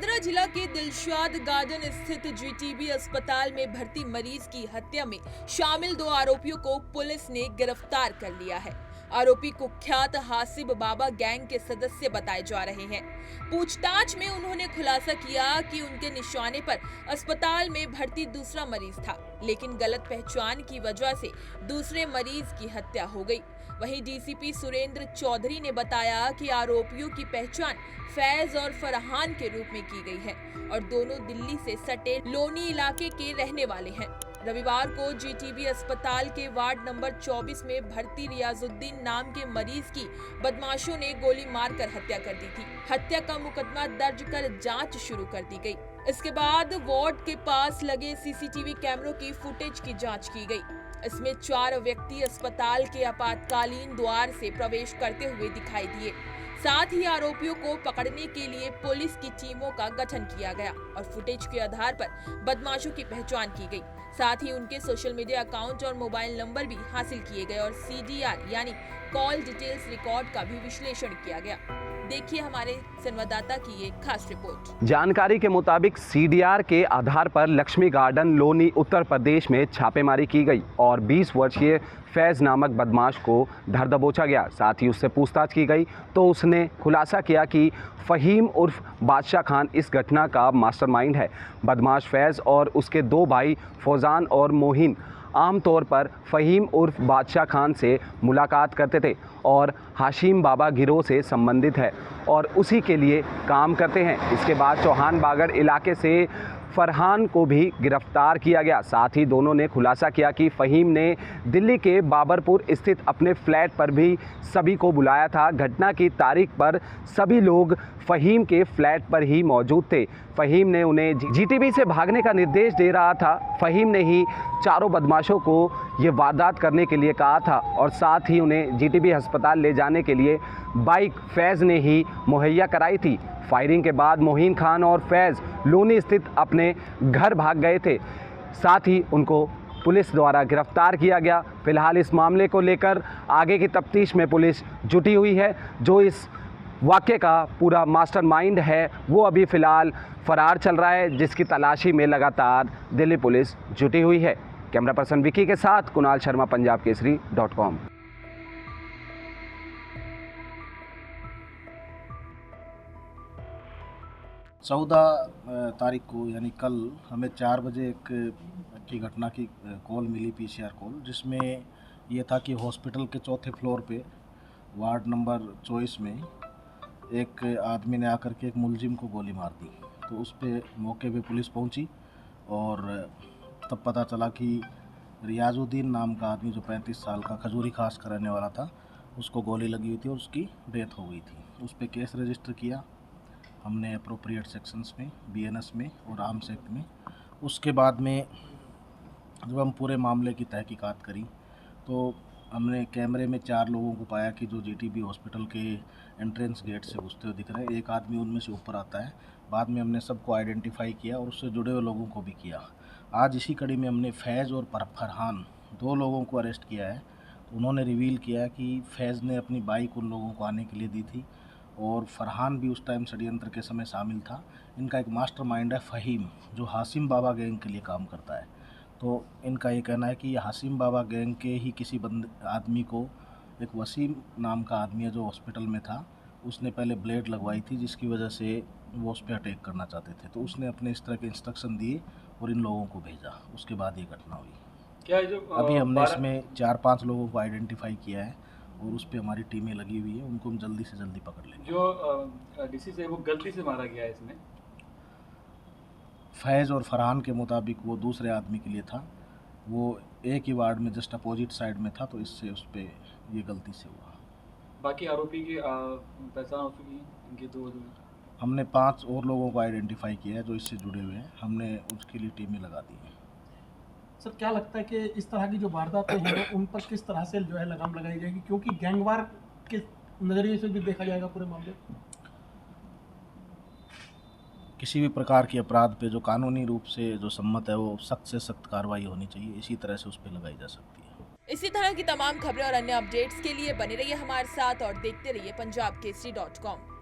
चतरा जिला के दिलशाद गार्डन स्थित जीटीबी अस्पताल में भर्ती मरीज की हत्या में शामिल 2 आरोपियों को पुलिस ने गिरफ्तार कर लिया है। आरोपी कुख्यात हासिब बाबा गैंग के सदस्य बताए जा रहे हैं। पूछताछ में उन्होंने खुलासा किया कि उनके निशाने पर अस्पताल में भर्ती दूसरा मरीज था, लेकिन गलत पहचान की वजह से दूसरे मरीज की हत्या हो गई। वहीं डीसीपी सुरेंद्र चौधरी ने बताया कि आरोपियों की पहचान फैज और फरहान के रूप में की गई है और दोनों दिल्ली से सटे लोनी इलाके के रहने वाले हैं। रविवार को जीटीबी अस्पताल के वार्ड नंबर 24 में भर्ती रियाजुद्दीन नाम के मरीज की बदमाशों ने गोली मारकर हत्या कर दी थी। हत्या का मुकदमा दर्ज कर जांच शुरू कर दी गई। इसके बाद वार्ड के पास लगे सीसीटीवी कैमरों की फुटेज की जांच की गई। इसमें 4 व्यक्ति अस्पताल के आपातकालीन द्वार से प्रवेश करते हुए दिखाई दिए। साथ ही आरोपियों को पकड़ने के लिए पुलिस की टीमों का गठन किया गया और फुटेज के आधार पर बदमाशों की पहचान की गई। साथ ही उनके सोशल मीडिया अकाउंट और मोबाइल नंबर भी हासिल किए गए और सीडीआर यानी कॉल डिटेल्स रिकॉर्ड का भी विश्लेषण किया गया। देखिए हमारे संवाददाता की एक खास रिपोर्ट। जानकारी के मुताबिक सीडीआर के आधार पर लक्ष्मी गार्डन लोनी उत्तर प्रदेश में छापेमारी की गई और 20 वर्षीय फैज नामक बदमाश को धर दबोचा गया। साथ ही उससे पूछताछ की गई तो उसने खुलासा किया कि फ़हीम उर्फ बादशाह खान इस घटना का मास्टरमाइंड है। बदमाश फैज़ और उसके 2 भाई फौजान और मोहिन आमतौर पर फ़हीम उर्फ बादशाह खान से मुलाकात करते थे और हाशिम बाबा गिरोह से संबंधित है और उसी के लिए काम करते हैं। इसके बाद चौहान बागड़ इलाके से फरहान को भी गिरफ्तार किया गया। साथ ही दोनों ने खुलासा किया कि फ़हीम ने दिल्ली के बाबरपुर स्थित अपने फ्लैट पर भी सभी को बुलाया था। घटना की तारीख पर सभी लोग फ़हीम के फ्लैट पर ही मौजूद थे। फ़हीम ने उन्हें जीटीबी से भागने का निर्देश दे रहा था। फ़हीम ने ही चारों बदमाशों को ये वारदात करने के लिए कहा था और साथ ही उन्हें जीटीबी अस्पताल ले जाने के लिए बाइक फैज़ ने ही मुहैया कराई थी। फायरिंग के बाद मोहिन खान और फैज़ लोनी स्थित अपने घर भाग गए थे। साथ ही उनको पुलिस द्वारा गिरफ्तार किया गया। फिलहाल इस मामले को लेकर आगे की तफ्तीश में पुलिस जुटी हुई है। जो इस वाक़ये का पूरा मास्टरमाइंड है वो अभी फ़िलहाल फ़रार चल रहा है, जिसकी तलाशी में लगातार दिल्ली पुलिस जुटी हुई है। कैमरा पर्सन विकी के साथ कुणाल शर्मा, punjabkesari.com। 14 तारीख को यानी कल हमें 4 बजे की घटना की कॉल मिली, पीसीआर कॉल, जिसमें ये था कि हॉस्पिटल के 4थे फ्लोर पे वार्ड नंबर 24 में एक आदमी ने आकर के एक मुलजिम को गोली मार दी। तो उस पे मौके पे पुलिस पहुंची और तब पता चला कि रियाजुद्दीन नाम का आदमी जो 35 साल का खजूरी खास का रहने वाला था, उसको गोली लगी हुई थी और उसकी डेथ हो गई थी। उस पे केस रजिस्टर किया हमने अप्रोप्रिएट सेक्शंस में, बीएनएस में और आर्म्स एक्ट में। उसके बाद में जब हम पूरे मामले की तहकीकात करी तो हमने कैमरे में 4 लोगों को पाया कि जो जीटीबी हॉस्पिटल के एंट्रेंस गेट से घुसते हुए दिख रहे हैं। एक आदमी उनमें से ऊपर आता है। बाद में हमने सबको आइडेंटिफाई किया और उससे जुड़े हुए लोगों को भी किया। आज इसी कड़ी में हमने फैज़ और फरहान 2 लोगों को अरेस्ट किया है। तो उन्होंने रिवील किया कि फैज़ ने अपनी बाइक उन लोगों को आने के लिए दी थी और फरहान भी उस टाइम षड्यंत्र के समय शामिल था। इनका एक मास्टरमाइंड है फ़हीम, जो हासिम बाबा गैंग के लिए काम करता है। तो इनका ये कहना है कि हासिम बाबा गैंग के ही किसी आदमी को, एक वसीम नाम का आदमी है जो हॉस्पिटल में था, उसने पहले ब्लेड लगवाई थी, जिसकी वजह से वो उस पर अटैक करना चाहते थे। तो उसने अपने इस तरह के इंस्ट्रक्शन दिए और इन लोगों को भेजा। उसके बाद ये घटना हुई। क्या जो अभी हमने इसमें 4-5 लोगों को आइडेंटिफाई किया है और उस पर हमारी टीमें लगी हुई है। उनको हम जल्दी से जल्दी पकड़ लेंगे। जो डिसीज है वो गलती से मारा गया है इसमें? फैज़ और फरहान के मुताबिक वो दूसरे आदमी के लिए था। वो एक ही वार्ड में जस्ट अपोजिट साइड में था, तो इससे उस पर ये गलती से हुआ। बाकी आरोपी की पहचान हो चुकी है? इनके 2 हमने 5 और लोगों को आइडेंटिफाई किया है जो इससे जुड़े हुए हैं। हमने उसके लिए टीमें लगा दी हैं। सर, क्या लगता है कि इस तरह की जो वारदातें हैं उन पर किस तरह से जो है लगाम लगाई जाएगी, क्योंकि गैंगवार के नज़रिए से भी देखा जाएगा पूरे मामले? किसी भी प्रकार के अपराध पे जो कानूनी रूप से जो सम्मत है वो सख्त से सख्त कार्रवाई होनी चाहिए। इसी तरह से उस पर लगाई जा सकती है। इसी तरह की तमाम खबरें और अन्य अपडेट्स के लिए बने रहिए हमारे साथ और देखते रहिए punjabkesari.com।